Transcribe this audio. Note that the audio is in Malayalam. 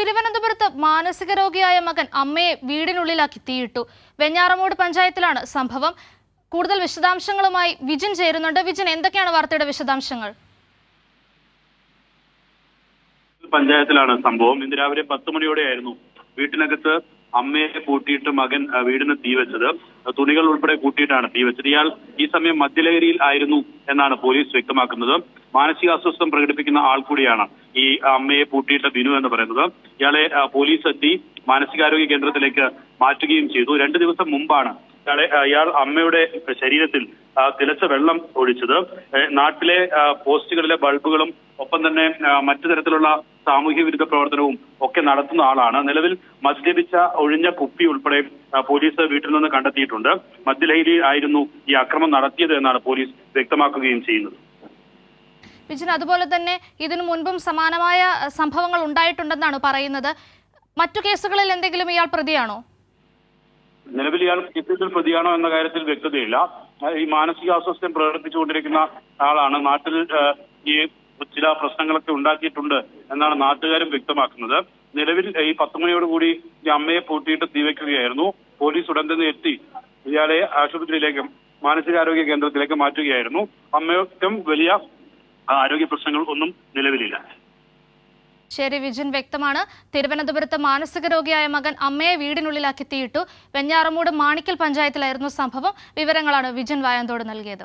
തിരുവനന്തപുരത്ത് മാനസിക രോഗിയായ മകൻ അമ്മയെ വീടിനുള്ളിലാക്കി തീയിട്ടു. വെഞ്ഞാറമൂട് പഞ്ചായത്തിലാണ് സംഭവം. കൂടുതൽ വിശദാംശങ്ങളുമായി വിജിൻ ചേരുന്നുണ്ട്. വിജിൻ, എന്തൊക്കെയാണ് വാർത്തയുടെ വിശദാംശങ്ങൾ? പഞ്ചായത്തിലാണ് സംഭവം. ഇന്ന് രാവിലെ 10 മണിയോടെയായിരുന്നു വീട്ടിനകത്ത് അമ്മയെ കൂട്ടിയിട്ട് മകൻ വീടിന് തീവെച്ചത്. തുണികൾ ഉൾപ്പെടെ കൂട്ടിയിട്ടാണ് തീവെച്ചത്. ഇയാൾ ഈ സമയം മദ്യലഹരിയിൽ ആയിരുന്നു എന്നാണ് പോലീസ് വ്യക്തമാക്കുന്നത്. മാനസികാസ്വസ്ഥം പ്രകടിപ്പിക്കുന്ന ആൾ കൂടിയാണ് ഈ അമ്മയെ പൂട്ടിയിട്ട ബിനു എന്ന് പറയുന്നത്. ഇയാളെ പോലീസ് എത്തി മാനസികാരോഗ്യ കേന്ദ്രത്തിലേക്ക് മാറ്റുകയും ചെയ്തു. 2 ദിവസം മുമ്പാണ് ഇയാൾ അമ്മയുടെ ശരീരത്തിൽ തിളച്ച വെള്ളം ഒഴിച്ചത്. നാട്ടിലെ പോസ്റ്റുകളിലെ ബൾബുകളും ഒപ്പം തന്നെ മറ്റു തരത്തിലുള്ള സാമൂഹ്യ വിരുദ്ധ പ്രവർത്തനവും ഒക്കെ നടത്തുന്ന ആളാണ്. നിലവിൽ മദ്യപിച്ച ഒഴിഞ്ഞ കുപ്പി ഉൾപ്പെടെ പോലീസ് വീട്ടിൽ നിന്ന് കണ്ടെത്തിയിട്ടുണ്ട്. മദ്യലഹരി ആയിരുന്നു ഈ അക്രമം നടത്തിയത് എന്നാണ് പോലീസ് വ്യക്തമാക്കുകയും ചെയ്യുന്നത്. വിജിൻ, അതുപോലെ തന്നെ ഇതിനു മുൻപും സമാനമായ സംഭവങ്ങൾ ഉണ്ടായിട്ടുണ്ടെന്നാണ് പറയുന്നത്. മറ്റു കേസുകളിൽ എന്തെങ്കിലും ഇയാൾ പ്രതിയാണോ? നിലവിൽ ഇയാൾ കേസിൽ പ്രതിയാണോ എന്ന കാര്യത്തിൽ വ്യക്തതയില്ല. ഈ മാനസികാസ്വാസ്ഥ്യം പ്രകടിപ്പിച്ചുകൊണ്ടിരിക്കുന്ന ആളാണ്. നാട്ടിൽ ഈ ചില പ്രശ്നങ്ങളൊക്കെ ഉണ്ടാക്കിയിട്ടുണ്ട് എന്നാണ് നാട്ടുകാരും വ്യക്തമാക്കുന്നത്. നിലവിൽ ഈ 10 മണിയോടുകൂടി ഈ അമ്മയെ പൂട്ടിയിട്ട് തീവയ്ക്കുകയായിരുന്നു. പോലീസ് ഉടൻ തന്നെ എത്തി ഇയാളെ ആശുപത്രിയിലേക്ക് മാനസികാരോഗ്യ കേന്ദ്രത്തിലേക്ക് മാറ്റുകയായിരുന്നു. അമ്മയ്ക്കും വലിയ ആരോഗ്യ പ്രശ്നങ്ങൾ ഒന്നും നിലവിലില്ല. ശരി വിജിൻ, വ്യക്തമാണ്. തിരുവനന്തപുരത്ത് മാനസിക രോഗിയായ മകൻ അമ്മയെ വീടിനുള്ളിലാക്കി തീയിട്ടു. വെഞ്ഞാറമൂട് മാണിക്കൽ പഞ്ചായത്തിലായിരുന്നു സംഭവം. വിവരങ്ങളാണ് വിജിൻ വായന്തോട് നൽകിയത്.